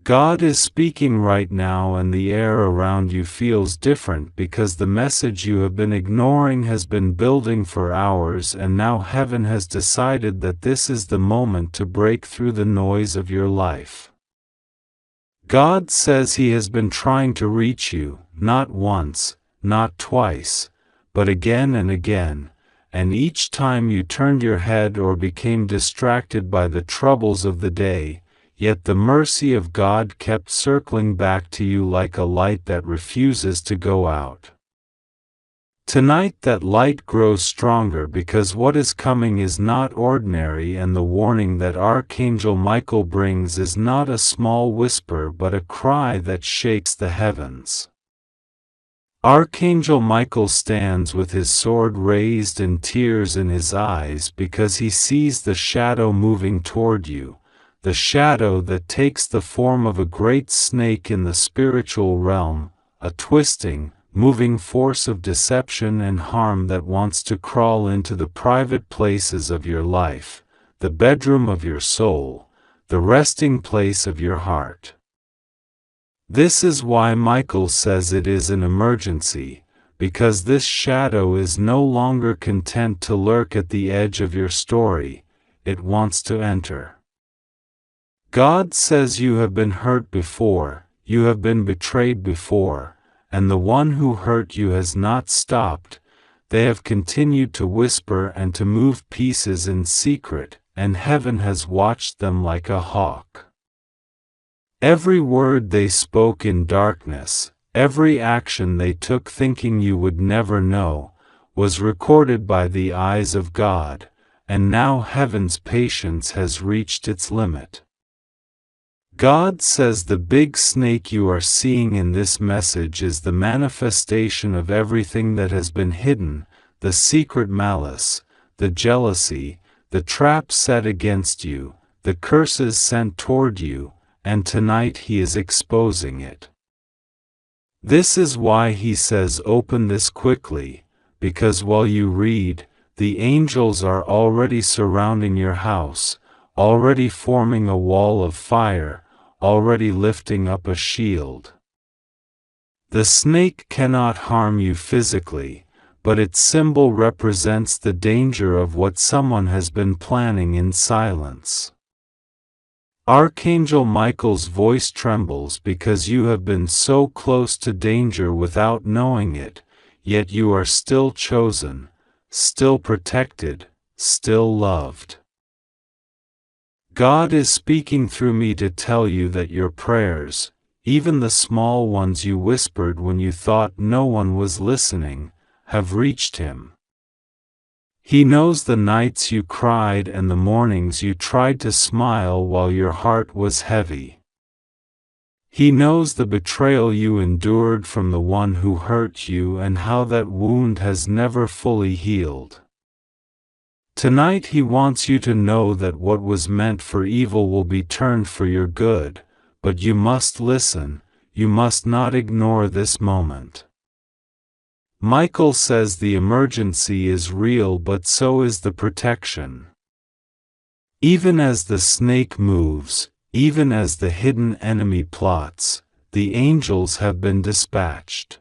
God is speaking right now, and the air around you feels different because the message you have been ignoring has been building for hours, and now heaven has decided that this is the moment to break through the noise of your life. God says He has been trying to reach you, not once, not twice, but again and again, and each time you turned your head or became distracted by the troubles of the day, yet the mercy of God kept circling back to you like a light that refuses to go out. Tonight that light grows stronger because what is coming is not ordinary, and the warning that Archangel Michael brings is not a small whisper but a cry that shakes the heavens. Archangel Michael stands with his sword raised and tears in his eyes because he sees the shadow moving toward you, the shadow that takes the form of a great snake in the spiritual realm, a twisting, moving force of deception and harm that wants to crawl into the private places of your life, the bedroom of your soul, the resting place of your heart. This is why Michael says it is an emergency, because this shadow is no longer content to lurk at the edge of your story, it wants to enter. God says you have been hurt before, you have been betrayed before, and the one who hurt you has not stopped. They have continued to whisper and to move pieces in secret, and heaven has watched them like a hawk. Every word they spoke in darkness, every action they took thinking you would never know, was recorded by the eyes of God, and now heaven's patience has reached its limit. God says the big snake you are seeing in this message is the manifestation of everything that has been hidden, the secret malice, the jealousy, the traps set against you, the curses sent toward you, and tonight He is exposing it. This is why He says open this quickly, because while you read, the angels are already surrounding your house, already forming a wall of fire, already lifting up a shield. The snake cannot harm you physically, but its symbol represents the danger of what someone has been planning in silence. Archangel Michael's voice trembles because you have been so close to danger without knowing it, yet you are still chosen, still protected, still loved. God is speaking through me to tell you that your prayers, even the small ones you whispered when you thought no one was listening, have reached Him. He knows the nights you cried and the mornings you tried to smile while your heart was heavy. He knows the betrayal you endured from the one who hurt you and how that wound has never fully healed. Tonight He wants you to know that what was meant for evil will be turned for your good, but you must listen, you must not ignore this moment. Michael says the emergency is real, but so is the protection. Even as the snake moves, even as the hidden enemy plots, the angels have been dispatched.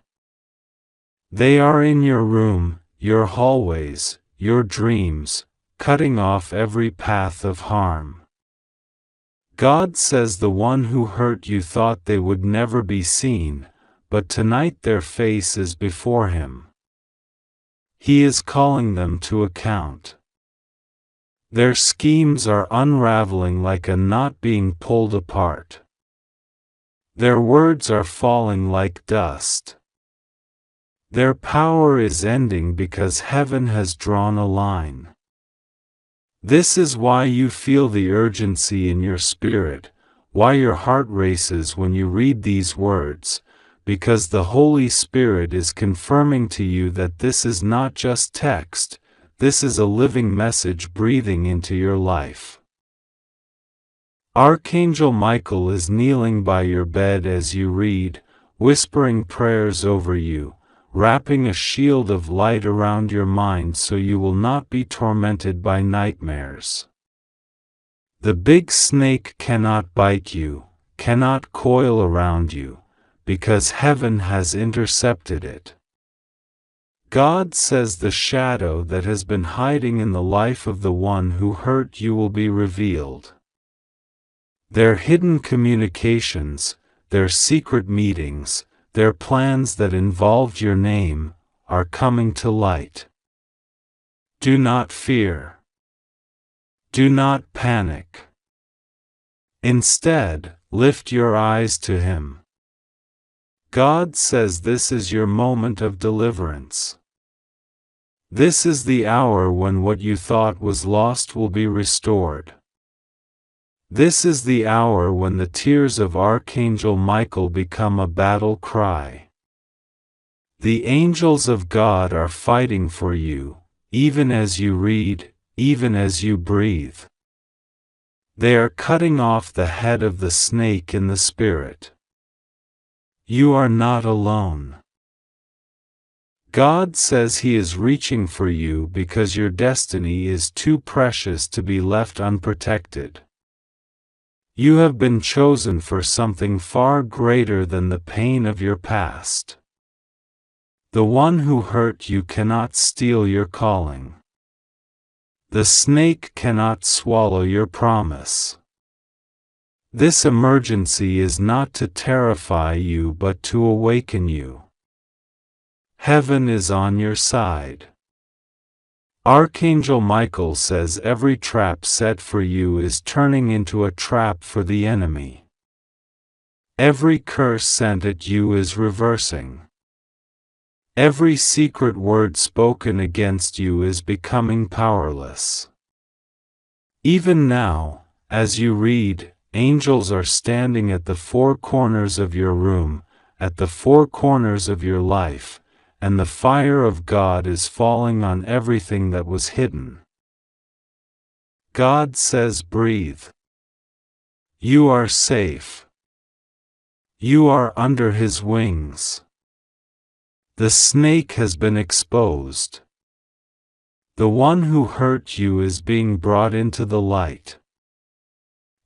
They are in your room, your hallways, your dreams, cutting off every path of harm. God says the one who hurt you thought they would never be seen, but tonight their face is before Him. He is calling them to account. Their schemes are unraveling like a knot being pulled apart. Their words are falling like dust. Their power is ending because heaven has drawn a line. This is why you feel the urgency in your spirit, why your heart races when you read these words, because the Holy Spirit is confirming to you that this is not just text, this is a living message breathing into your life. Archangel Michael is kneeling by your bed as you read, whispering prayers over you, wrapping a shield of light around your mind so you will not be tormented by nightmares. The big snake cannot bite you, cannot coil around you, because heaven has intercepted it. God says the shadow that has been hiding in the life of the one who hurt you will be revealed. Their hidden communications, their secret meetings, their plans that involved your name, are coming to light. Do not fear. Do not panic. Instead, lift your eyes to Him. God says this is your moment of deliverance. This is the hour when what you thought was lost will be restored. This is the hour when the tears of Archangel Michael become a battle cry. The angels of God are fighting for you, even as you read, even as you breathe. They are cutting off the head of the snake in the spirit. You are not alone. God says He is reaching for you because your destiny is too precious to be left unprotected. You have been chosen for something far greater than the pain of your past. The one who hurt you cannot steal your calling. The snake cannot swallow your promise. This emergency is not to terrify you but to awaken you. Heaven is on your side. Archangel Michael says every trap set for you is turning into a trap for the enemy. Every curse sent at you is reversing. Every secret word spoken against you is becoming powerless. Even now, as you read, angels are standing at the four corners of your room, at the four corners of your life, and the fire of God is falling on everything that was hidden. God says, breathe. You are safe. You are under His wings. The snake has been exposed. The one who hurt you is being brought into the light.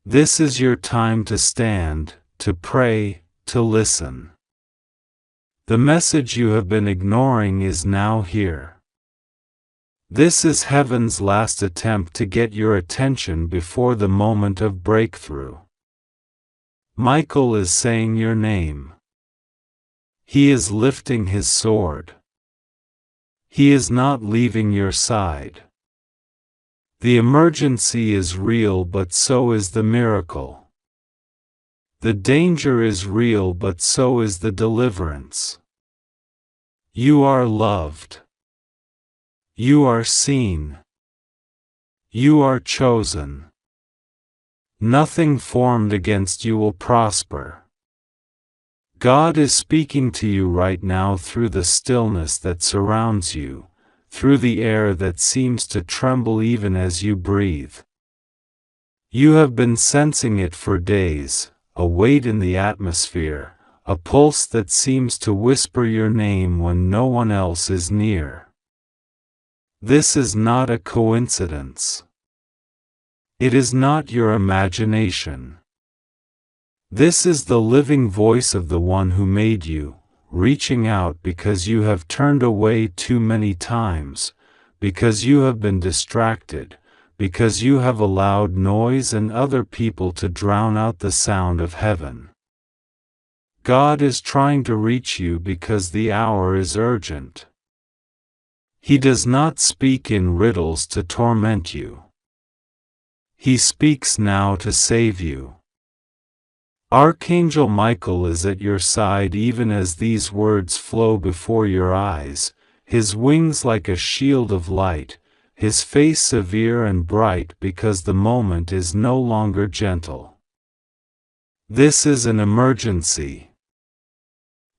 This is your time to stand, to pray, to listen. The message you have been ignoring is now here. This is heaven's last attempt to get your attention before the moment of breakthrough. Michael is saying your name. He is lifting his sword. He is not leaving your side. The emergency is real, but so is the miracle. The danger is real, but so is the deliverance. You are loved. You are seen. You are chosen. Nothing formed against you will prosper. God is speaking to you right now through the stillness that surrounds you, through the air that seems to tremble even as you breathe. You have been sensing it for days, a weight in the atmosphere, a pulse that seems to whisper your name when no one else is near. This is not a coincidence. It is not your imagination. This is the living voice of the one who made you, reaching out because you have turned away too many times, because you have been distracted, because you have allowed noise and other people to drown out the sound of heaven. God is trying to reach you because the hour is urgent. He does not speak in riddles to torment you. He speaks now to save you. Archangel Michael is at your side even as these words flow before your eyes, his wings like a shield of light, his face severe and bright because the moment is no longer gentle. This is an emergency.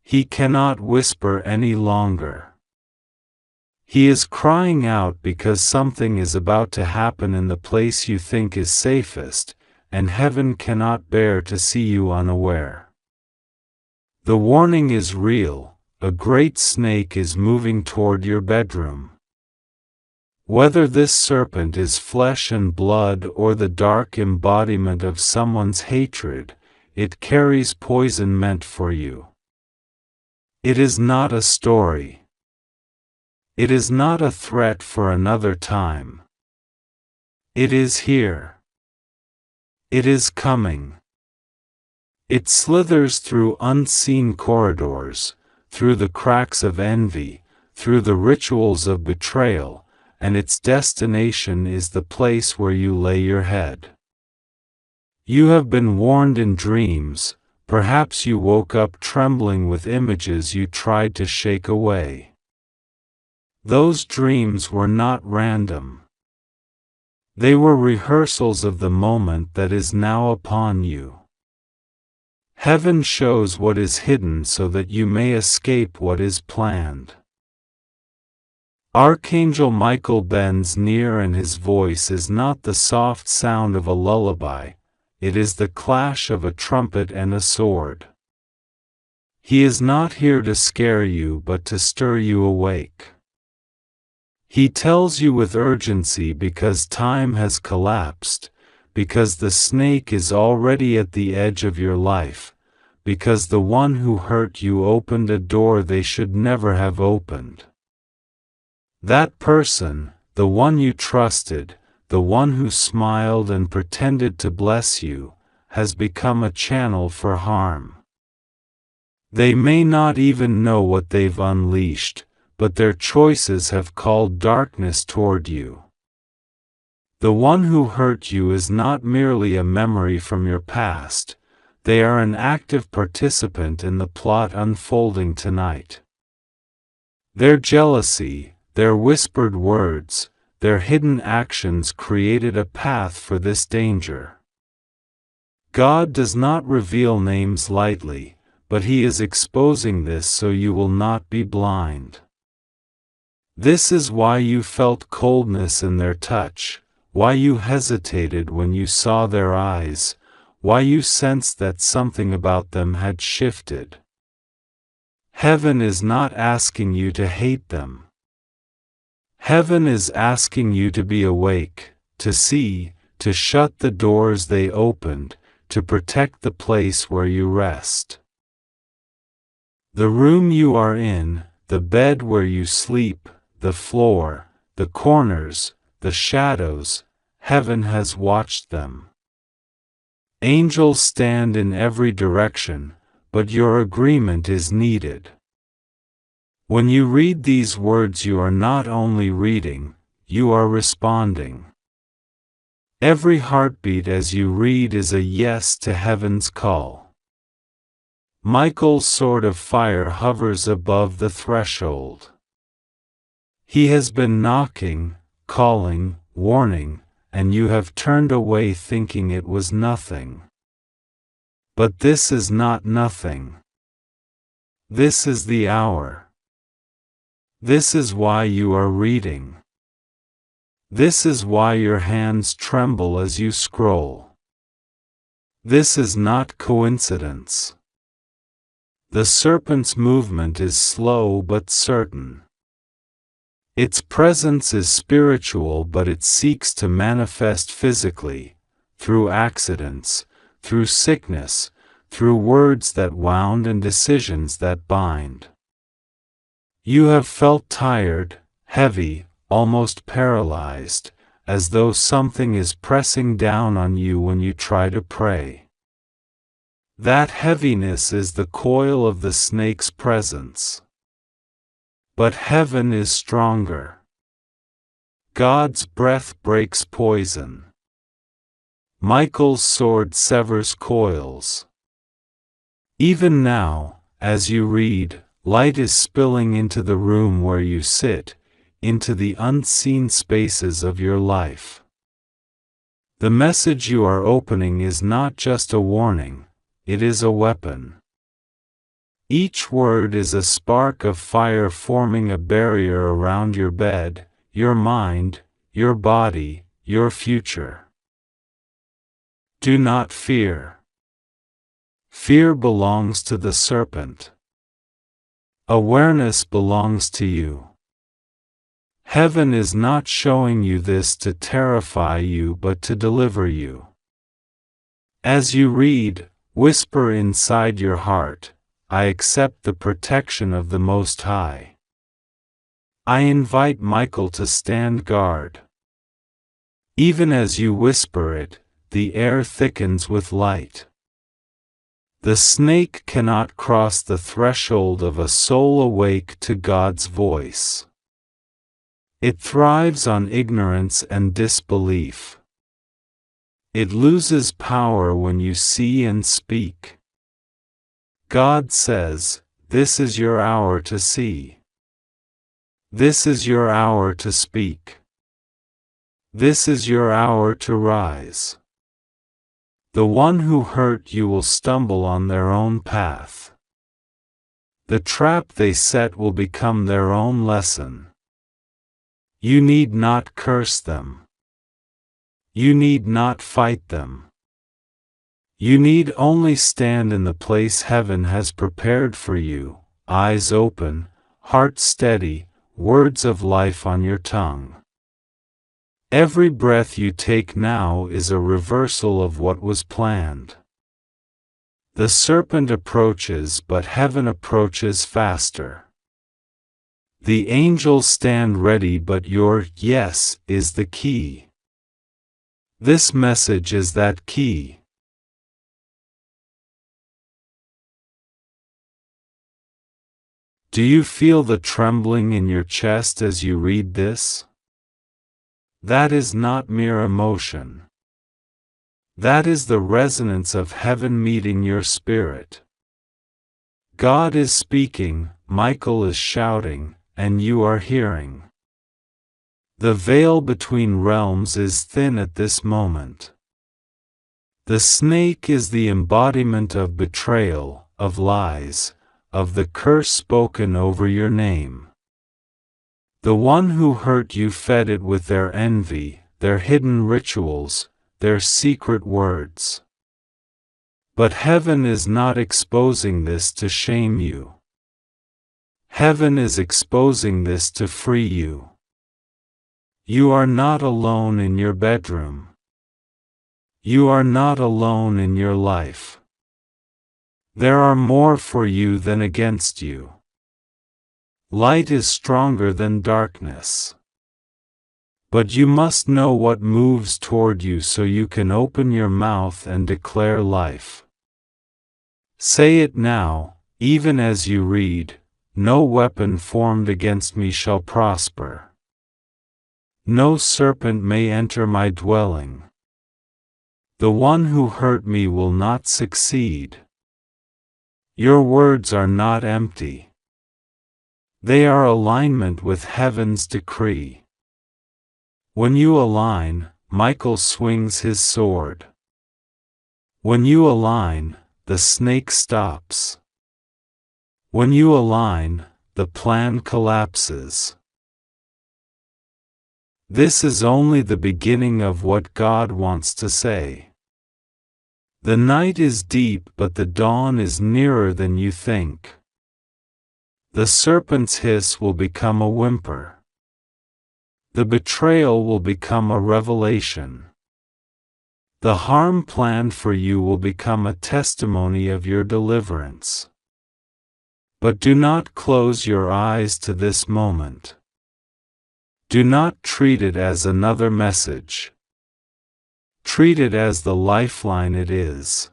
He cannot whisper any longer. He is crying out because something is about to happen in the place you think is safest, and heaven cannot bear to see you unaware. The warning is real. A great snake is moving toward your bedroom. Whether this serpent is flesh and blood or the dark embodiment of someone's hatred, it carries poison meant for you. It is not a story. It is not a threat for another time. It is here. It is coming. It slithers through unseen corridors, through the cracks of envy, through the rituals of betrayal, and its destination is the place where you lay your head. You have been warned in dreams. Perhaps you woke up trembling with images you tried to shake away. Those dreams were not random. They were rehearsals of the moment that is now upon you. Heaven shows what is hidden so that you may escape what is planned. Archangel Michael bends near, and his voice is not the soft sound of a lullaby, it is the clash of a trumpet and a sword. He is not here to scare you but to stir you awake. He tells you with urgency because time has collapsed, because the snake is already at the edge of your life, because the one who hurt you opened a door they should never have opened. That person, the one you trusted, the one who smiled and pretended to bless you, has become a channel for harm. They may not even know what they've unleashed, but their choices have called darkness toward you. The one who hurt you is not merely a memory from your past, they are an active participant in the plot unfolding tonight. Their jealousy, their whispered words, their hidden actions created a path for this danger. God does not reveal names lightly, but He is exposing this so you will not be blind. This is why you felt coldness in their touch, why you hesitated when you saw their eyes, why you sensed that something about them had shifted. Heaven is not asking you to hate them. Heaven is asking you to be awake, to see, to shut the doors they opened, to protect the place where you rest. The room you are in, the bed where you sleep, the floor, the corners, the shadows, heaven has watched them. Angels stand in every direction, but your agreement is needed. When you read these words, you are not only reading, you are responding. Every heartbeat as you read is a yes to heaven's call. Michael's sword of fire hovers above the threshold. He has been knocking, calling, warning, and you have turned away thinking it was nothing. But this is not nothing. This is the hour. This is why you are reading. This is why your hands tremble as you scroll. This is not coincidence. The serpent's movement is slow but certain. Its presence is spiritual, but it seeks to manifest physically, through accidents, through sickness, through words that wound and decisions that bind. You have felt tired, heavy, almost paralyzed, as though something is pressing down on you when you try to pray. That heaviness is the coil of the snake's presence. But heaven is stronger. God's breath breaks poison. Michael's sword severs coils. Even now, as you read, light is spilling into the room where you sit, into the unseen spaces of your life. The message you are opening is not just a warning, it is a weapon. Each word is a spark of fire forming a barrier around your bed, your mind, your body, your future. Do not fear. Fear belongs to the serpent. Awareness belongs to you. Heaven is not showing you this to terrify you but to deliver you. As you read, Whisper inside your heart, I accept the protection of the Most High. I invite Michael to stand guard. Even as you whisper it, the air thickens with light. The snake cannot cross the threshold of a soul awake to God's voice. It thrives on ignorance and disbelief. It loses power when you see and speak. God says, this is your hour to see. This is your hour to speak. This is your hour to rise. The one who hurt you will stumble on their own path. The trap they set will become their own lesson. You need not curse them. You need not fight them. You need only stand in the place heaven has prepared for you, eyes open, heart steady, words of life on your tongue. Every breath you take now is a reversal of what was planned. The serpent approaches, but heaven approaches faster. The angels stand ready, but your yes is the key. This message is that key. Do you feel the trembling in your chest as you read this? That is not mere emotion. That is the resonance of heaven meeting your spirit. God is speaking, Michael is shouting, and you are hearing. The veil between realms is thin at this moment. The snake is the embodiment of betrayal, of lies, of the curse spoken over your name. The one who hurt you fed it with their envy, their hidden rituals, their secret words. But heaven is not exposing this to shame you. Heaven is exposing this to free you. You are not alone in your bedroom. You are not alone in your life. There are more for you than against you. Light is stronger than darkness. But you must know what moves toward you so you can open your mouth and declare life. Say it now, even as you read, no weapon formed against me shall prosper. No serpent may enter my dwelling. The one who hurt me will not succeed. Your words are not empty. They are alignment with heaven's decree. When you align, Michael swings his sword. When you align, the snake stops. When you align, the plan collapses. This is only the beginning of what God wants to say. The night is deep, but the dawn is nearer than you think. The serpent's hiss will become a whimper. The betrayal will become a revelation. The harm planned for you will become a testimony of your deliverance. But do not close your eyes to this moment. Do not treat it as another message. Treat it as the lifeline it is.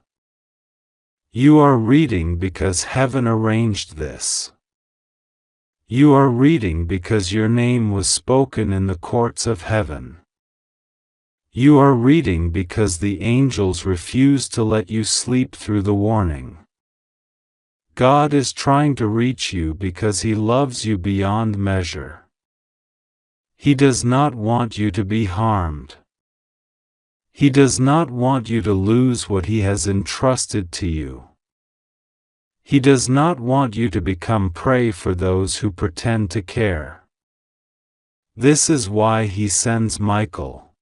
You are reading because heaven arranged this. You are reading because your name was spoken in the courts of heaven. You are reading because the angels refused to let you sleep through the warning. God is trying to reach you because He loves you beyond measure. He does not want you to be harmed. He does not want you to lose what He has entrusted to you. He does not want you to become prey for those who pretend to care. This is why He sends Michael.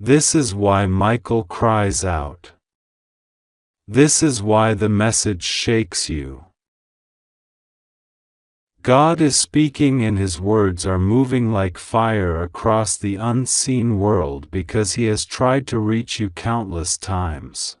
This is why Michael cries out. This is why the message shakes you. God is speaking and His words are moving like fire across the unseen world because He has tried to reach you countless times.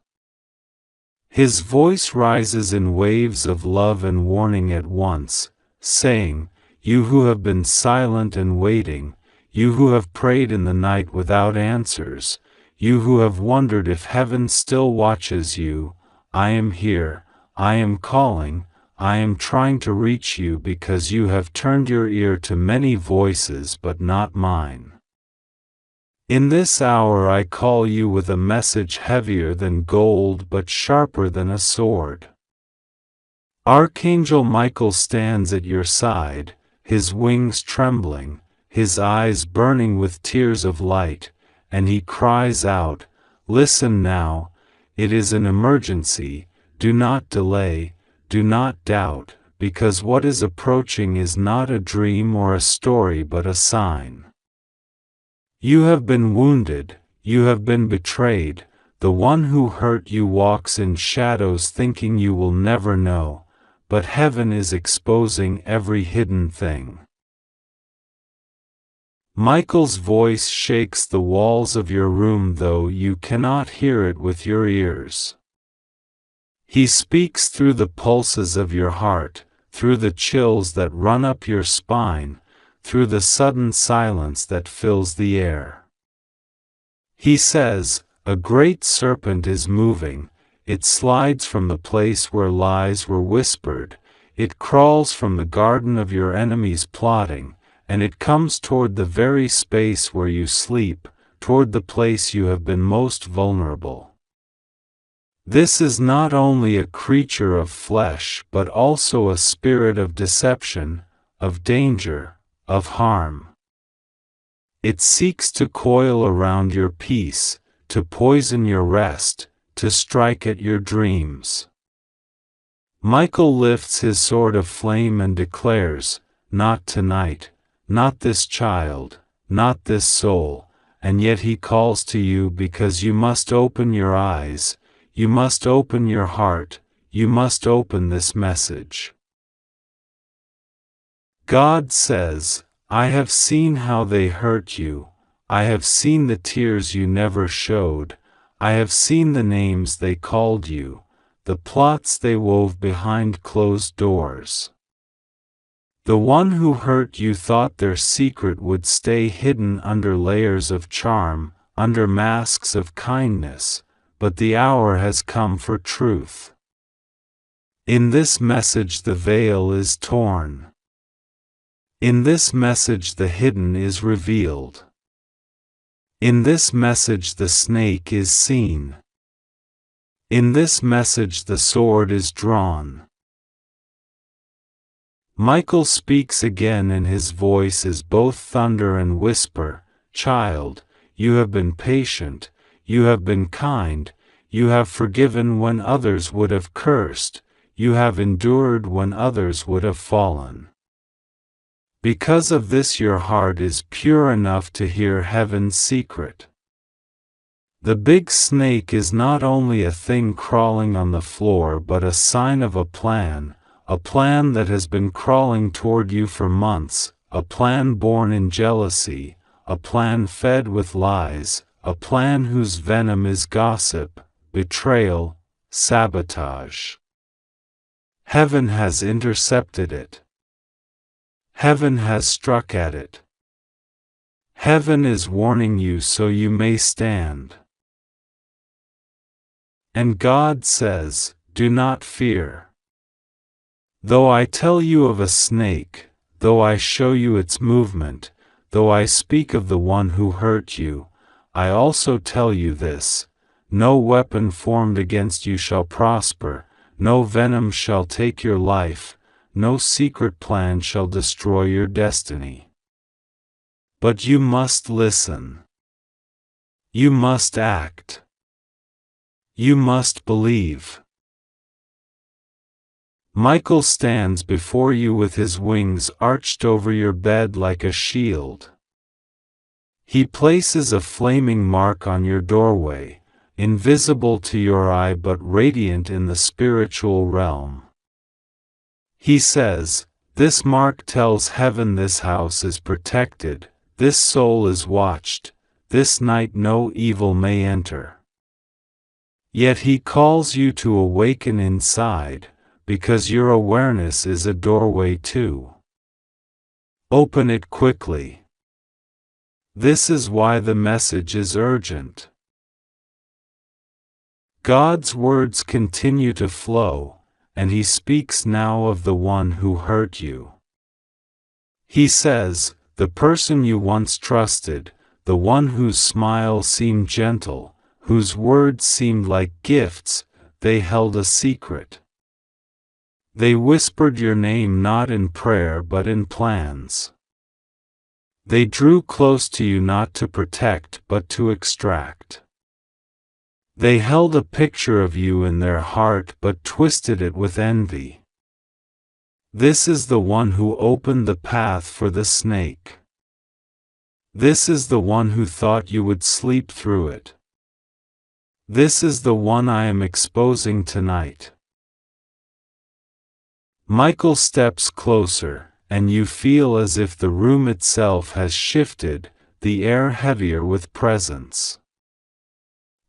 His voice rises in waves of love and warning at once, saying, "You who have been silent and waiting, you who have prayed in the night without answers, you who have wondered if heaven still watches you, I am here, I am calling, I am trying to reach you because you have turned your ear to many voices but not mine. In this hour I call you with a message heavier than gold but sharper than a sword." Archangel Michael stands at your side, his wings trembling, his eyes burning with tears of light, and he cries out, "Listen now, it is an emergency, do not delay, do not doubt, because what is approaching is not a dream or a story but a sign. You have been wounded, you have been betrayed, the one who hurt you walks in shadows thinking you will never know, but heaven is exposing every hidden thing." Michael's voice shakes the walls of your room though you cannot hear it with your ears. He speaks through the pulses of your heart, through the chills that run up your spine, through the sudden silence that fills the air. He says, "A great serpent is moving, it slides from the place where lies were whispered, it crawls from the garden of your enemies plotting, and it comes toward the very space where you sleep, toward the place you have been most vulnerable." This is not only a creature of flesh but also a spirit of deception, of danger, of harm. It seeks to coil around your peace, to poison your rest, to strike at your dreams. Michael lifts his sword of flame and declares, "Not tonight, not this child, not this soul," and yet he calls to you because you must open your eyes, you must open your heart, you must open this message. God says, "I have seen how they hurt you, I have seen the tears you never showed, I have seen the names they called you, the plots they wove behind closed doors. The one who hurt you thought their secret would stay hidden under layers of charm, under masks of kindness, but the hour has come for truth. In this message the veil is torn. In this message the hidden is revealed. In this message the snake is seen. In this message the sword is drawn." Michael speaks again and his voice is both thunder and whisper, "Child, you have been patient, you have been kind, you have forgiven when others would have cursed, you have endured when others would have fallen. Because of this your heart is pure enough to hear heaven's secret. The big snake is not only a thing crawling on the floor but a sign of a plan that has been crawling toward you for months, a plan born in jealousy, a plan fed with lies, a plan whose venom is gossip, betrayal, sabotage. Heaven has intercepted it. Heaven has struck at it. Heaven is warning you so you may stand. And God says, "Do not fear. Though I tell you of a snake, though I show you its movement, though I speak of the one who hurt you, I also tell you this: no weapon formed against you shall prosper, no venom shall take your life, no secret plan shall destroy your destiny. But you must listen. You must act. You must believe." Michael stands before you with his wings arched over your bed like a shield. He places a flaming mark on your doorway, invisible to your eye but radiant in the spiritual realm. He says, "This mark tells heaven this house is protected, this soul is watched, this night no evil may enter." Yet he calls you to awaken inside, because your awareness is a doorway too. Open it quickly. This is why the message is urgent. God's words continue to flow, and he speaks now of the one who hurt you. He says, the person you once trusted, the one whose smile seemed gentle, whose words seemed like gifts, they held a secret. They whispered your name not in prayer but in plans. They drew close to you not to protect but to extract. They held a picture of you in their heart but twisted it with envy. This is the one who opened the path for the snake. This is the one who thought you would sleep through it. This is the one I am exposing tonight. Michael steps closer, and you feel as if the room itself has shifted, the air heavier with presence.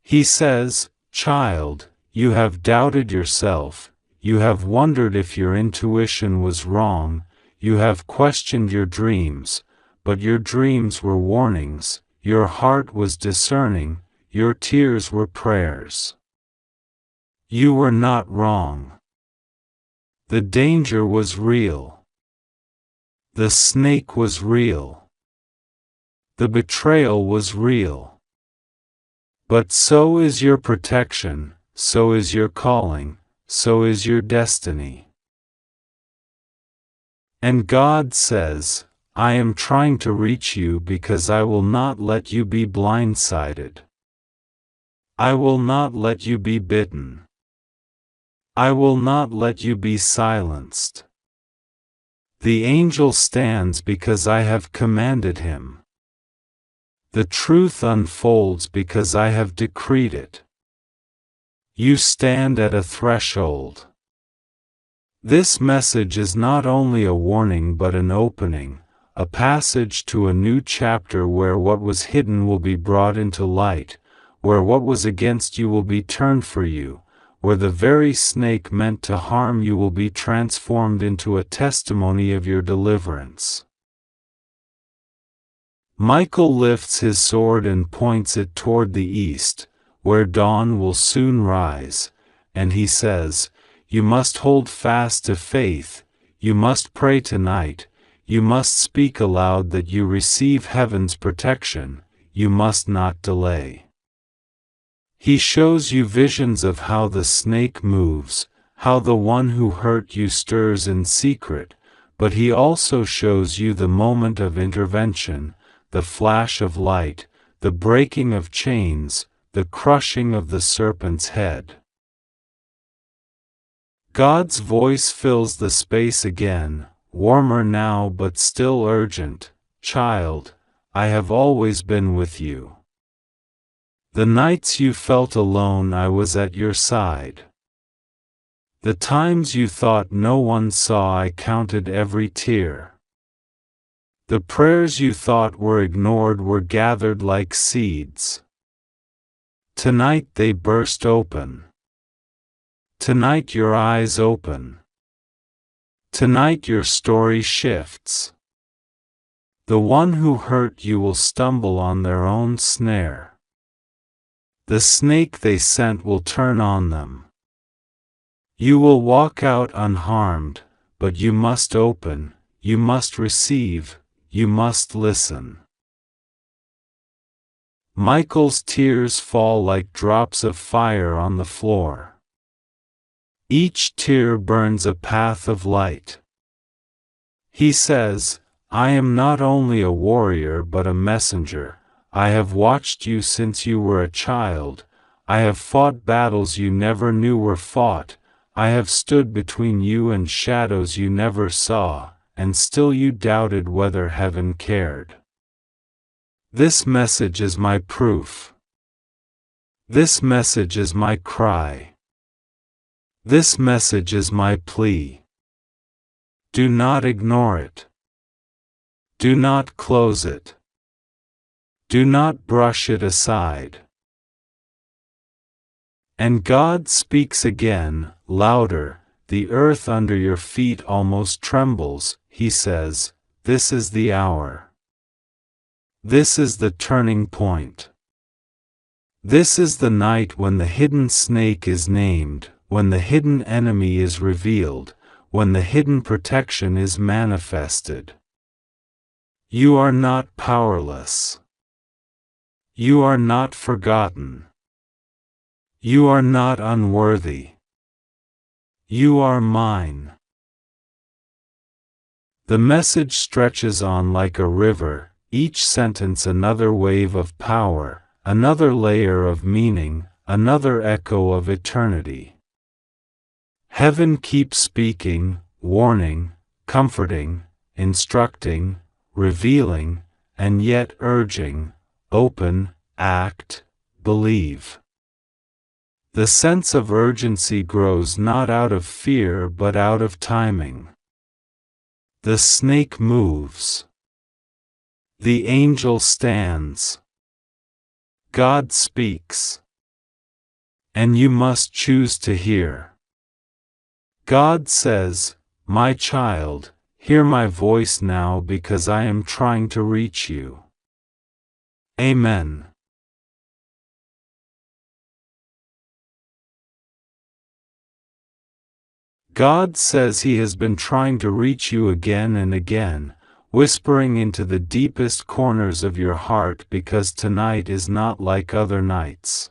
He says, "Child, you have doubted yourself, you have wondered if your intuition was wrong, you have questioned your dreams, but your dreams were warnings, your heart was discerning, your tears were prayers. You were not wrong. The danger was real. The snake was real. The betrayal was real. But so is your protection, so is your calling, so is your destiny." And God says, "I am trying to reach you because I will not let you be blindsided. I will not let you be bitten. I will not let you be silenced. The angel stands because I have commanded him. The truth unfolds because I have decreed it. You stand at a threshold. This message is not only a warning but an opening, a passage to a new chapter where what was hidden will be brought into light, where what was against you will be turned for you, where the very snake meant to harm you will be transformed into a testimony of your deliverance." Michael lifts his sword and points it toward the east, where dawn will soon rise, and he says, "You must hold fast to faith, you must pray tonight, you must speak aloud that you receive heaven's protection, you must not delay." He shows you visions of how the snake moves, how the one who hurt you stirs in secret, but he also shows you the moment of intervention, the flash of light, the breaking of chains, the crushing of the serpent's head. God's voice fills the space again, warmer now but still urgent. "Child, I have always been with you. The nights you felt alone I was at your side. The times you thought no one saw I counted every tear. The prayers you thought were ignored were gathered like seeds. Tonight they burst open. Tonight your eyes open. Tonight your story shifts. The one who hurt you will stumble on their own snare. The snake they sent will turn on them. You will walk out unharmed, but you must open, you must receive, you must listen." Michael's tears fall like drops of fire on the floor. Each tear burns a path of light. He says, "I am not only a warrior but a messenger. I have watched you since you were a child. I have fought battles you never knew were fought. I have stood between you and shadows you never saw, and still you doubted whether heaven cared. This message is my proof. This message is my cry. This message is my plea. Do not ignore it. Do not close it. Do not brush it aside. And God speaks again, louder. The earth under your feet almost trembles. He says, "This is the hour. This is the turning point. This is the night when the hidden snake is named, when the hidden enemy is revealed, when the hidden protection is manifested. You are not powerless. You are not forgotten. You are not unworthy. You are mine." The message stretches on like a river, each sentence another wave of power, another layer of meaning, another echo of eternity. Heaven keeps speaking, warning, comforting, instructing, revealing, and yet urging, open, act, believe. The sense of urgency grows not out of fear but out of timing. The snake moves. The angel stands. God speaks. And you must choose to hear. God says, "My child, hear my voice now because I am trying to reach you." Amen. God says He has been trying to reach you again and again, whispering into the deepest corners of your heart because tonight is not like other nights.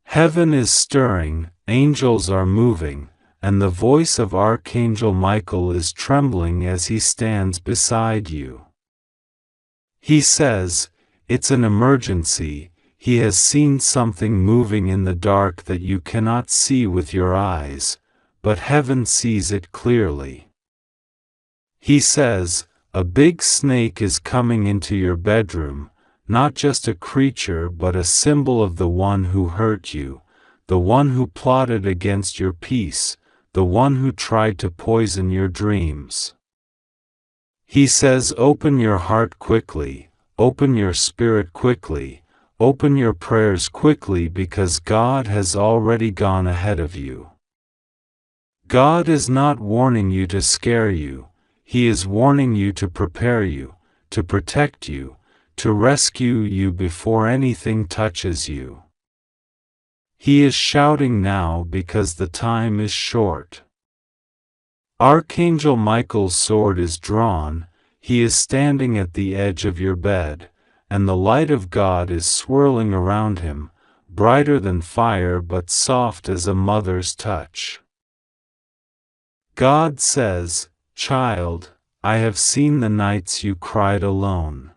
Heaven is stirring, angels are moving, and the voice of Archangel Michael is trembling as he stands beside you. He says, "It's an emergency." He has seen something moving in the dark that you cannot see with your eyes, but heaven sees it clearly. He says, "A big snake is coming into your bedroom, not just a creature but a symbol of the one who hurt you, the one who plotted against your peace, the one who tried to poison your dreams." He says, "Open your heart quickly, open your spirit quickly, open your prayers quickly because God has already gone ahead of you." God is not warning you to scare you, He is warning you to prepare you, to protect you, to rescue you before anything touches you. He is shouting now because the time is short. Archangel Michael's sword is drawn, he is standing at the edge of your bed, and the light of God is swirling around him, brighter than fire but soft as a mother's touch. God says, "Child, I have seen the nights you cried alone.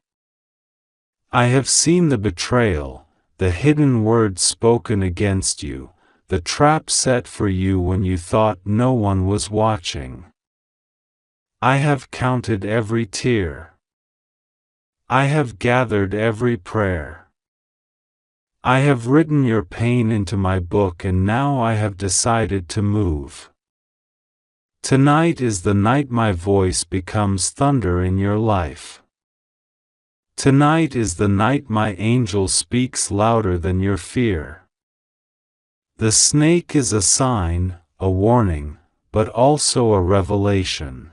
I have seen the betrayal, the hidden words spoken against you, the trap set for you when you thought no one was watching. I have counted every tear. I have gathered every prayer. I have written your pain into my book and now I have decided to move. Tonight is the night my voice becomes thunder in your life. Tonight is the night my angel speaks louder than your fear." The snake is a sign, a warning, but also a revelation.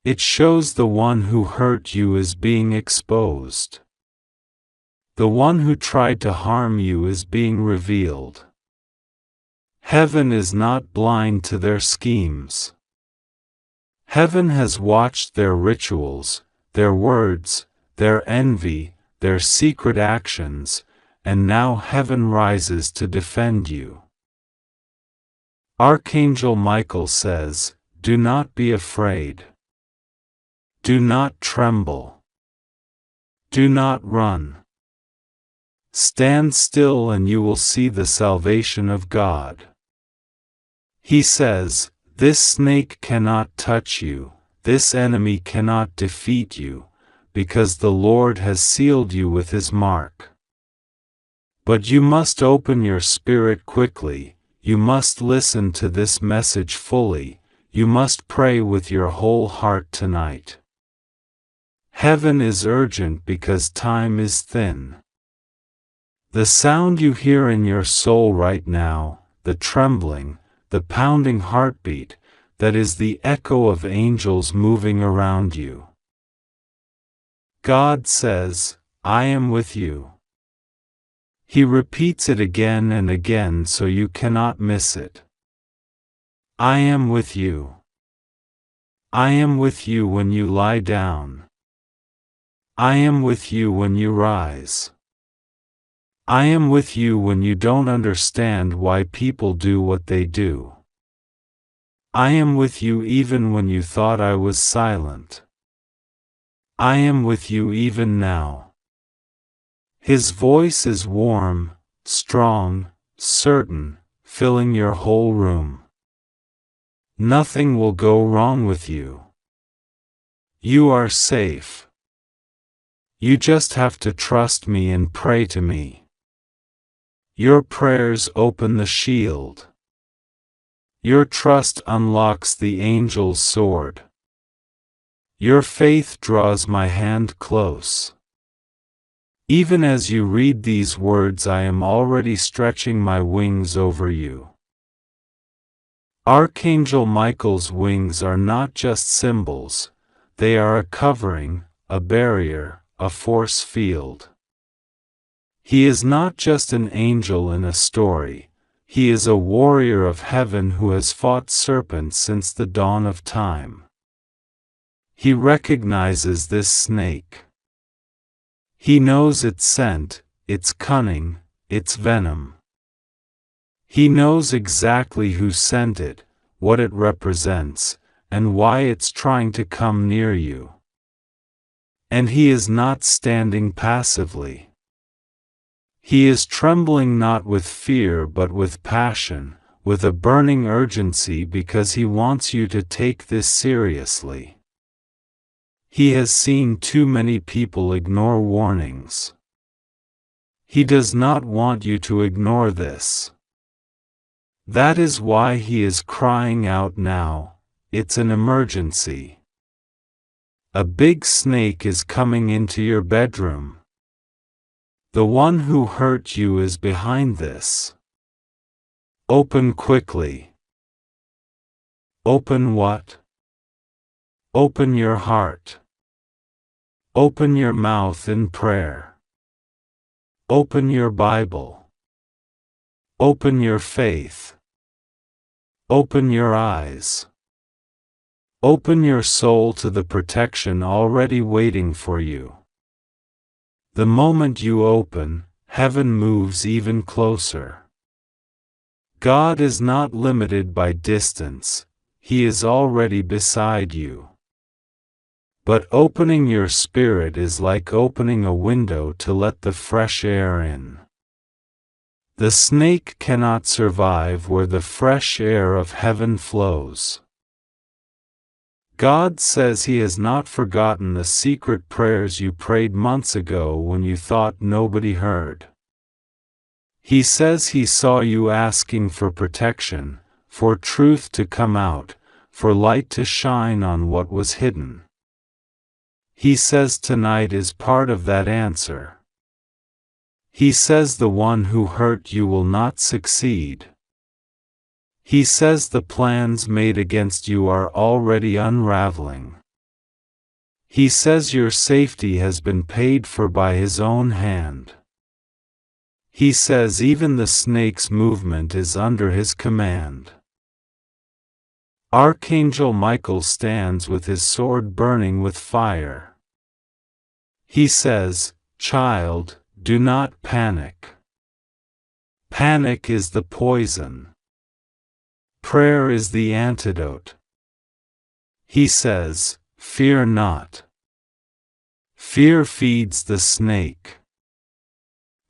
It shows the one who hurt you is being exposed. The one who tried to harm you is being revealed. Heaven is not blind to their schemes. Heaven has watched their rituals, their words, their envy, their secret actions, and now heaven rises to defend you. Archangel Michael says, "Do not be afraid. Do not tremble. Do not run. Stand still and you will see the salvation of God." He says, "This snake cannot touch you, this enemy cannot defeat you, because the Lord has sealed you with His mark. But you must open your spirit quickly, you must listen to this message fully, you must pray with your whole heart tonight. Heaven is urgent because time is thin. The sound you hear in your soul right now, the trembling, the pounding heartbeat, that is the echo of angels moving around you. God says, I am with you. He repeats it again and again so you cannot miss it. I am with you. I am with you when you lie down. I am with you when you rise. I am with you when you don't understand why people do what they do. I am with you even when you thought I was silent. I am with you even now. His voice is warm, strong, certain, filling your whole room. Nothing will go wrong with you. You are safe. You just have to trust me and pray to me. Your prayers open the shield. Your trust unlocks the angel's sword. Your faith draws my hand close. Even as you read these words, I am already stretching my wings over you. Archangel Michael's wings are not just symbols, they are a covering, a barrier, a force field. He is not just an angel in a story, he is a warrior of heaven who has fought serpents since the dawn of time. He recognizes this snake. He knows its scent, its cunning, its venom. He knows exactly who sent it, what it represents, and why it's trying to come near you. And he is not standing passively. He is trembling not with fear but with passion, with a burning urgency because he wants you to take this seriously. He has seen too many people ignore warnings. He does not want you to ignore this. That is why he is crying out now, it's an emergency. A big snake is coming into your bedroom. The one who hurt you is behind this. Open quickly. Open what? Open your heart. Open your mouth in prayer. Open your Bible. Open your faith. Open your eyes. Open your soul to the protection already waiting for you. The moment you open, heaven moves even closer. God is not limited by distance, He is already beside you. But opening your spirit is like opening a window to let the fresh air in. The snake cannot survive where the fresh air of heaven flows. God says He has not forgotten the secret prayers you prayed months ago when you thought nobody heard. He says He saw you asking for protection, for truth to come out, for light to shine on what was hidden. He says tonight is part of that answer. He says the one who hurt you will not succeed. He says the plans made against you are already unraveling. He says your safety has been paid for by His own hand. He says even the snake's movement is under His command. Archangel Michael stands with his sword burning with fire. He says, "Child, do not panic. Panic is the poison. Prayer is the antidote." He says, "Fear not. Fear feeds the snake.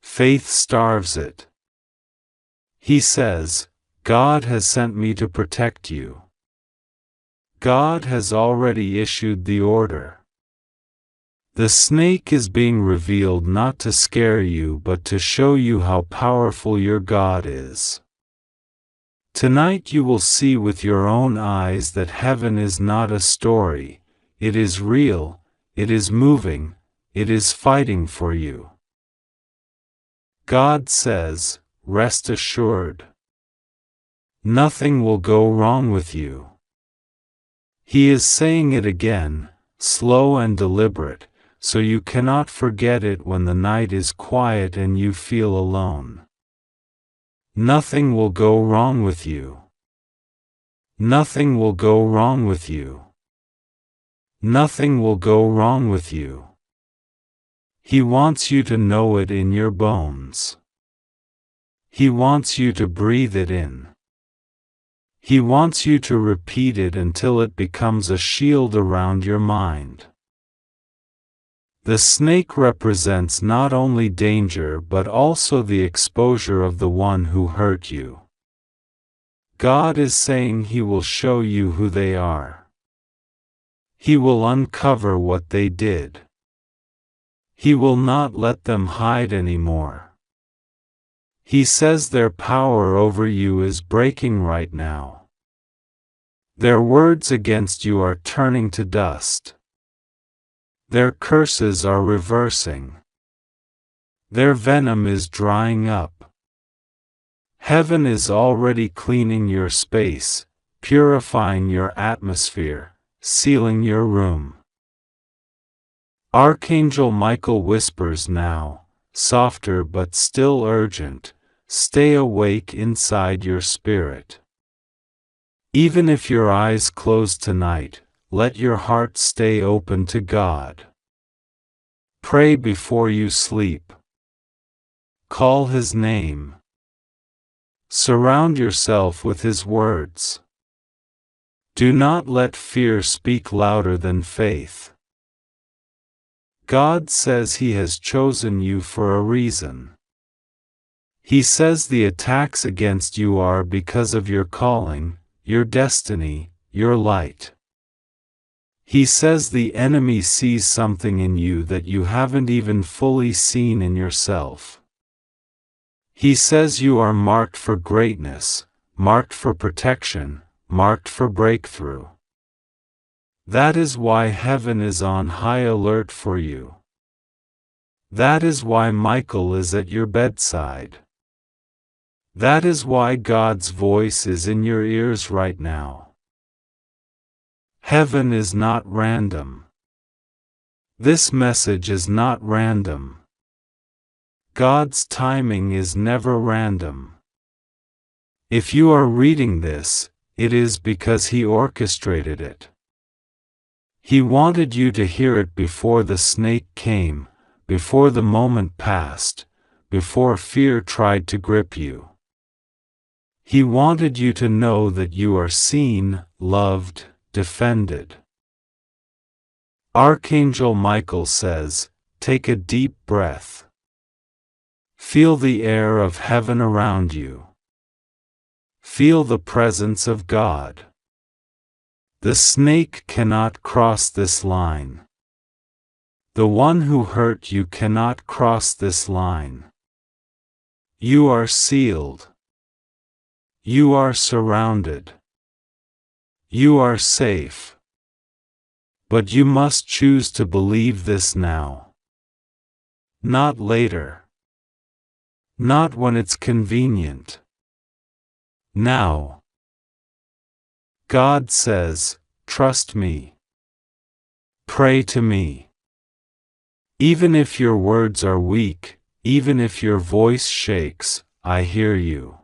Faith starves it." He says, "God has sent me to protect you." God has already issued the order. The snake is being revealed not to scare you but to show you how powerful your God is. Tonight you will see with your own eyes that heaven is not a story, it is real, it is moving, it is fighting for you. God says, rest assured. Nothing will go wrong with you. He is saying it again, slow and deliberate, so you cannot forget it when the night is quiet and you feel alone. Nothing will go wrong with you. Nothing will go wrong with you. Nothing will go wrong with you. He wants you to know it in your bones. He wants you to breathe it in. He wants you to repeat it until it becomes a shield around your mind. The snake represents not only danger but also the exposure of the one who hurt you. God is saying He will show you who they are. He will uncover what they did. He will not let them hide anymore. He says their power over you is breaking right now. Their words against you are turning to dust. Their curses are reversing. Their venom is drying up. Heaven is already cleaning your space, purifying your atmosphere, sealing your room. Archangel Michael whispers now, softer but still urgent, stay awake inside your spirit. Even if your eyes close tonight, let your heart stay open to God. Pray before you sleep. Call His name. Surround yourself with His words. Do not let fear speak louder than faith. God says He has chosen you for a reason. He says the attacks against you are because of your calling, your destiny, your light. He says the enemy sees something in you that you haven't even fully seen in yourself. He says you are marked for greatness, marked for protection, marked for breakthrough. That is why heaven is on high alert for you. That is why Michael is at your bedside. That is why God's voice is in your ears right now. Heaven is not random. This message is not random. God's timing is never random. If you are reading this, it is because He orchestrated it. He wanted you to hear it before the snake came, before the moment passed, before fear tried to grip you. He wanted you to know that you are seen, loved, defended. Archangel Michael says, take a deep breath. Feel the air of heaven around you. Feel the presence of God. The snake cannot cross this line. The one who hurt you cannot cross this line. You are sealed. You are surrounded. You are safe. But you must choose to believe this now. Not later. Not when it's convenient. Now. God says, trust me. Pray to me. Even if your words are weak, even if your voice shakes, I hear you.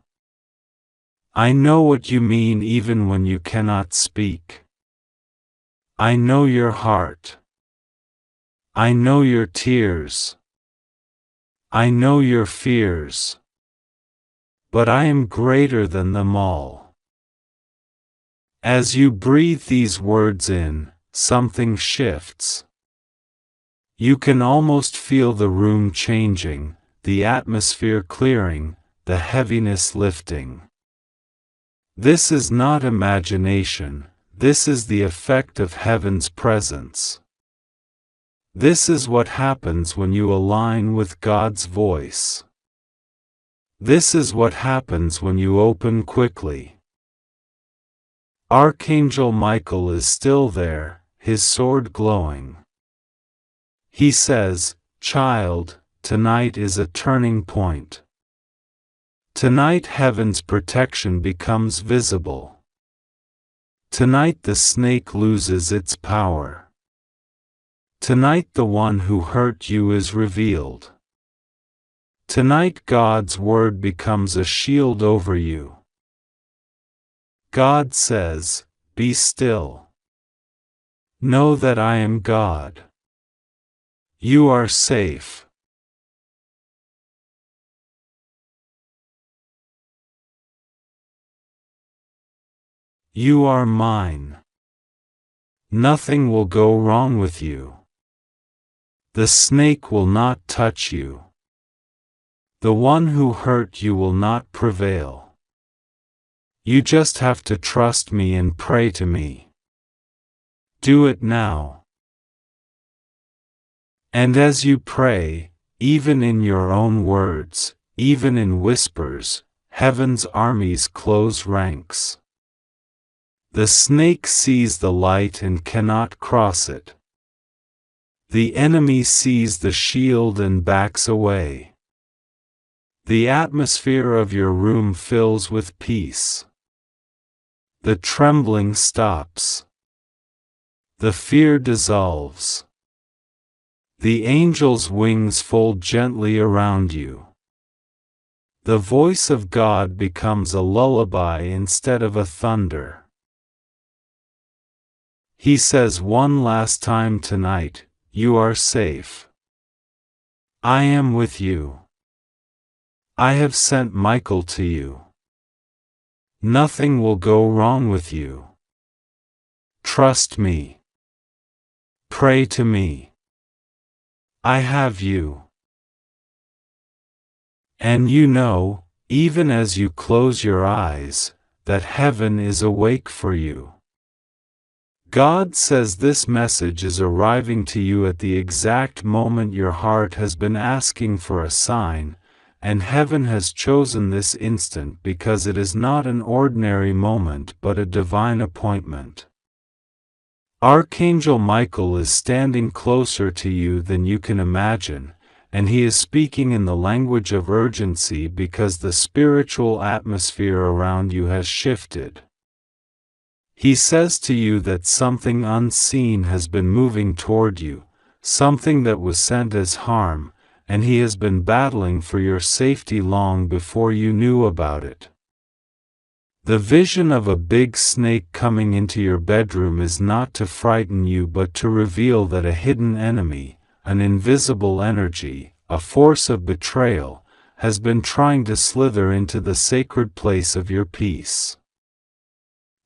I know what you mean even when you cannot speak. I know your heart. I know your tears. I know your fears. But I am greater than them all. As you breathe these words in, something shifts. You can almost feel the room changing, the atmosphere clearing, the heaviness lifting. This is not imagination, this is the effect of heaven's presence. This is what happens when you align with God's voice. This is what happens when you open quickly. Archangel Michael is still there, his sword glowing. He says, child, tonight is a turning point. Tonight heaven's protection becomes visible. Tonight the snake loses its power. Tonight the one who hurt you is revealed. Tonight God's word becomes a shield over you. God says, "Be still. Know that I am God. You are safe." You are mine. Nothing will go wrong with you. The snake will not touch you. The one who hurt you will not prevail. You just have to trust me and pray to me. Do it now. And as you pray, even in your own words, even in whispers, heaven's armies close ranks. The snake sees the light and cannot cross it. The enemy sees the shield and backs away. The atmosphere of your room fills with peace. The trembling stops. The fear dissolves. The angel's wings fold gently around you. The voice of God becomes a lullaby instead of a thunder. He says one last time tonight, "You are safe. I am with you. I have sent Michael to you. Nothing will go wrong with you. Trust me. Pray to me. I have you." And you know, even as you close your eyes, that heaven is awake for you. God says this message is arriving to you at the exact moment your heart has been asking for a sign, and heaven has chosen this instant because it is not an ordinary moment but a divine appointment. Archangel Michael is standing closer to you than you can imagine, and he is speaking in the language of urgency because the spiritual atmosphere around you has shifted. He says to you that something unseen has been moving toward you, something that was sent as harm, and he has been battling for your safety long before you knew about it. The vision of a big snake coming into your bedroom is not to frighten you but to reveal that a hidden enemy, an invisible energy, a force of betrayal, has been trying to slither into the sacred place of your peace.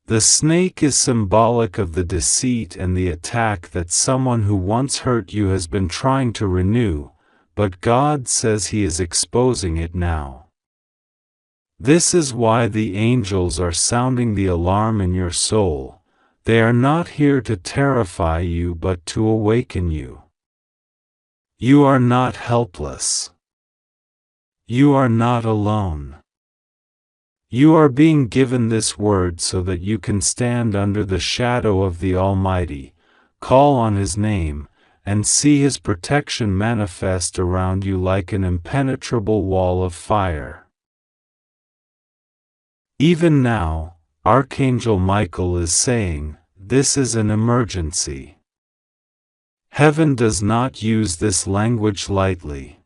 The snake is symbolic of the deceit and the attack that someone who once hurt you has been trying to renew, but God says He is exposing it now. This is why the angels are sounding the alarm in your soul. They are not here to terrify you but to awaken you. You are not helpless. You are not alone. You are being given this word so that you can stand under the shadow of the Almighty, call on His name, and see His protection manifest around you like an impenetrable wall of fire. Even now, Archangel Michael is saying, "This is an emergency." Heaven does not use this language lightly.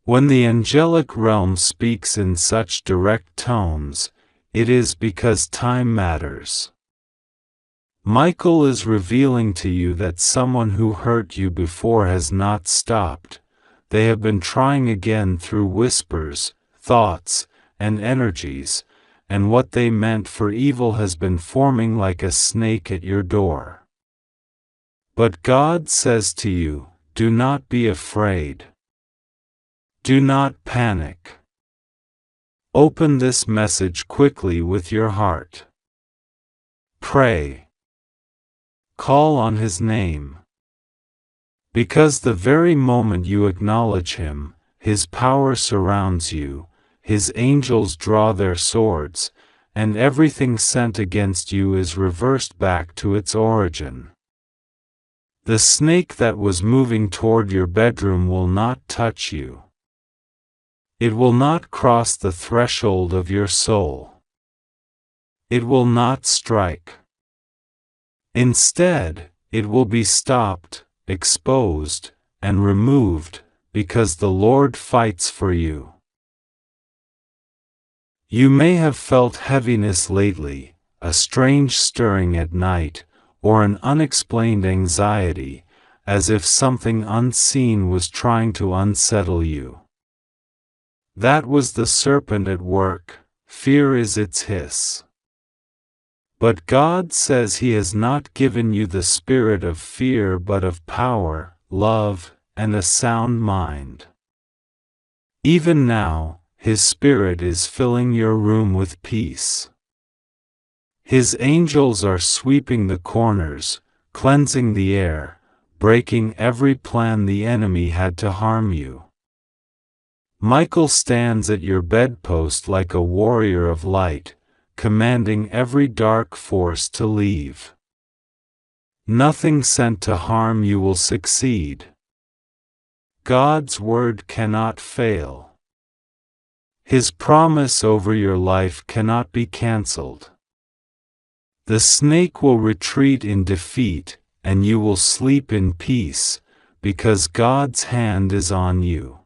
When the angelic realm speaks in such direct tones, it is because time matters. Michael is revealing to you that someone who hurt you before has not stopped. They have been trying again through whispers, thoughts, and energies, and what they meant for evil has been forming like a snake at your door. But God says to you, do not be afraid. Do not panic. Open this message quickly with your heart. Pray. Call on His name. Because the very moment you acknowledge Him, His power surrounds you, His angels draw their swords, and everything sent against you is reversed back to its origin. The snake that was moving toward your bedroom will not touch you. It will not cross the threshold of your soul. It will not strike. Instead, it will be stopped, exposed, and removed, because the Lord fights for you. You may have felt heaviness lately, a strange stirring at night, or an unexplained anxiety, as if something unseen was trying to unsettle you. That was the serpent at work. Fear is its hiss. But God says He has not given you the spirit of fear but of power, love, and a sound mind. Even now, His Spirit is filling your room with peace. His angels are sweeping the corners, cleansing the air, breaking every plan the enemy had to harm you. Michael stands at your bedpost like a warrior of light, commanding every dark force to leave. Nothing sent to harm you will succeed. God's word cannot fail. His promise over your life cannot be cancelled. The snake will retreat in defeat, and you will sleep in peace, because God's hand is on you.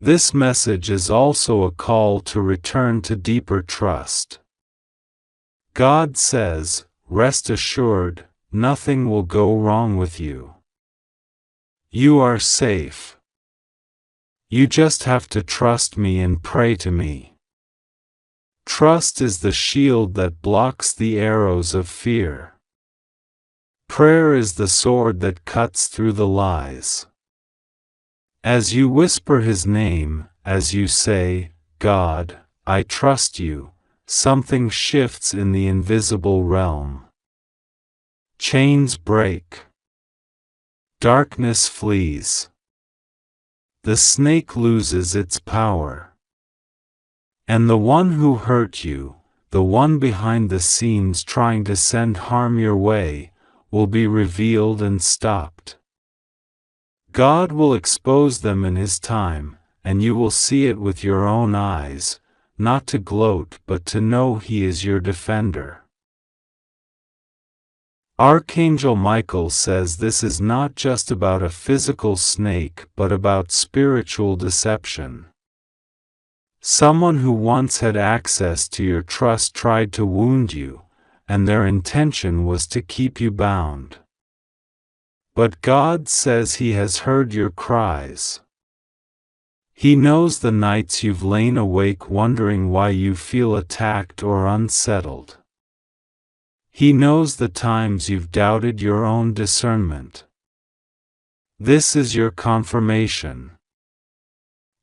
This message is also a call to return to deeper trust. God says, "Rest assured, nothing will go wrong with you. You are safe. You just have to trust me and pray to me." Trust is the shield that blocks the arrows of fear. Prayer is the sword that cuts through the lies. As you whisper His name, as you say, "God, I trust you," something shifts in the invisible realm. Chains break. Darkness flees. The snake loses its power. And the one who hurt you, the one behind the scenes trying to send harm your way, will be revealed and stopped. God will expose them in His time, and you will see it with your own eyes, not to gloat but to know He is your defender. Archangel Michael says this is not just about a physical snake but about spiritual deception. Someone who once had access to your trust tried to wound you, and their intention was to keep you bound. But God says He has heard your cries. He knows the nights you've lain awake wondering why you feel attacked or unsettled. He knows the times you've doubted your own discernment. This is your confirmation.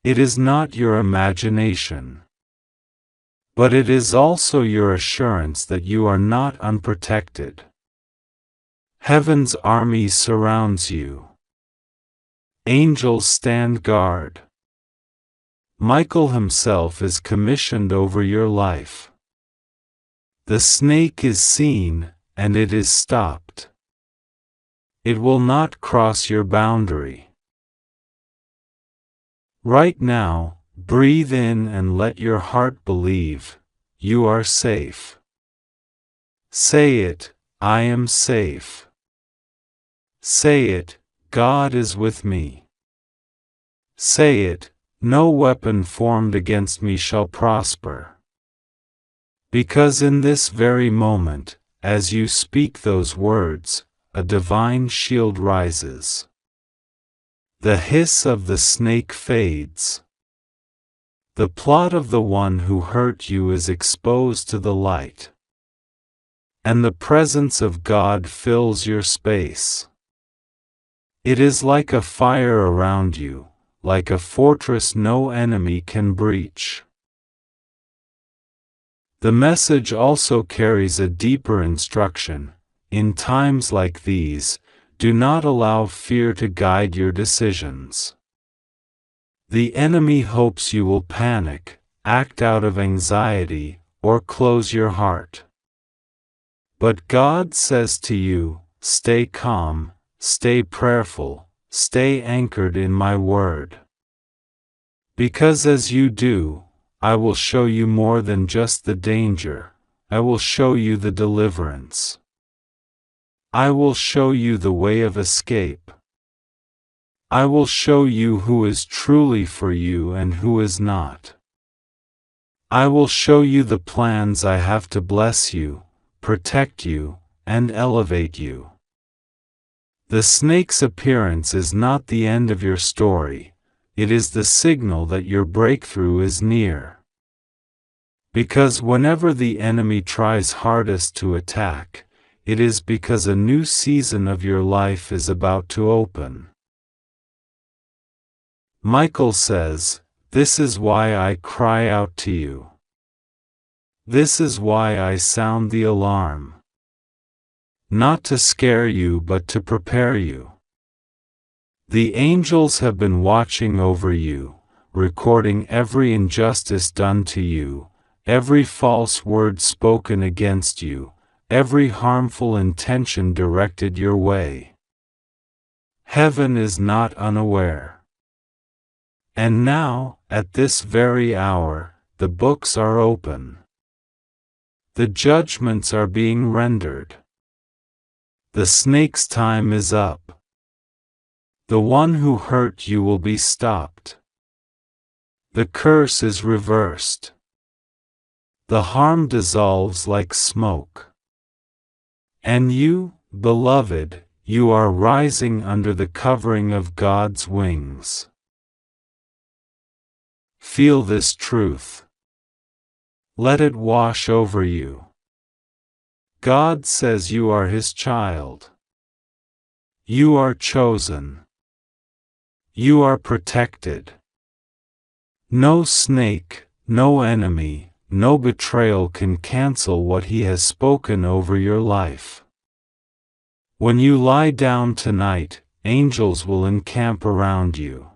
It is not your imagination. But it is also your assurance that you are not unprotected. Heaven's army surrounds you. Angels stand guard. Michael himself is commissioned over your life. The snake is seen, and it is stopped. It will not cross your boundary. Right now, breathe in and let your heart believe, you are safe. Say it, I am safe. Say it, God is with me. Say it, no weapon formed against me shall prosper. Because in this very moment, as you speak those words, a divine shield rises. The hiss of the snake fades. The plot of the one who hurt you is exposed to the light. And the presence of God fills your space. It is like a fire around you, like a fortress no enemy can breach. The message also carries a deeper instruction. In times like these, do not allow fear to guide your decisions. The enemy hopes you will panic, act out of anxiety, or close your heart. But God says to you, stay calm, stay prayerful, stay anchored in my word. Because as you do, I will show you more than just the danger, I will show you the deliverance. I will show you the way of escape. I will show you who is truly for you and who is not. I will show you the plans I have to bless you, protect you, and elevate you. The snake's appearance is not the end of your story, it is the signal that your breakthrough is near. Because whenever the enemy tries hardest to attack, it is because a new season of your life is about to open. Michael says, "This is why I cry out to you. This is why I sound the alarm. Not to scare you but to prepare you. The angels have been watching over you, recording every injustice done to you, every false word spoken against you, every harmful intention directed your way. Heaven is not unaware. And now, at this very hour, the books are open. The judgments are being rendered. The snake's time is up. The one who hurt you will be stopped. The curse is reversed. The harm dissolves like smoke. And you, beloved, you are rising under the covering of God's wings. Feel this truth. Let it wash over you. God says you are His child. You are chosen. You are protected. No snake, no enemy, no betrayal can cancel what He has spoken over your life. When you lie down tonight, angels will encamp around you.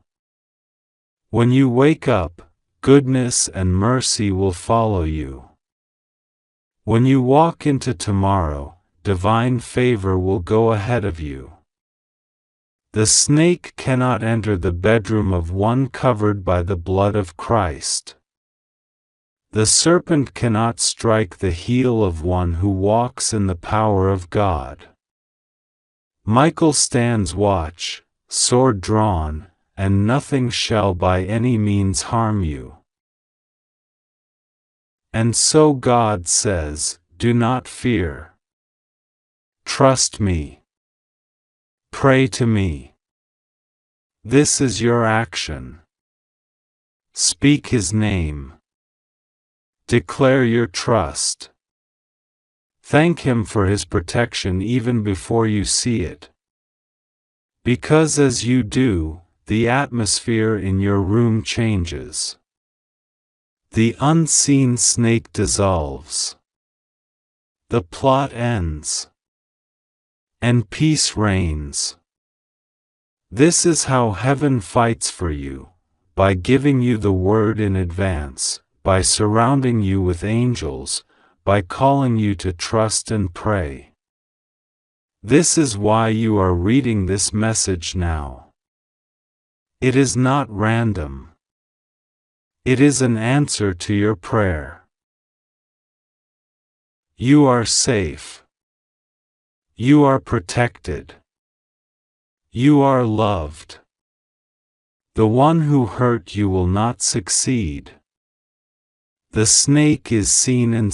When you wake up, goodness and mercy will follow you. When you walk into tomorrow, divine favor will go ahead of you. The snake cannot enter the bedroom of one covered by the blood of Christ. The serpent cannot strike the heel of one who walks in the power of God. Michael stands watch, sword drawn, and nothing shall by any means harm you. And so God says, do not fear. Trust me. Pray to me. This is your action. Speak His name. Declare your trust. Thank Him for His protection even before you see it. Because as you do, the atmosphere in your room changes. The unseen snake dissolves. The plot ends. And peace reigns. This is how heaven fights for you, by giving you the word in advance, by surrounding you with angels, by calling you to trust and pray. This is why you are reading this message now. It is not random. It is an answer to your prayer. You are safe. You are protected. You are loved. The one who hurt you will not succeed. The snake is seen and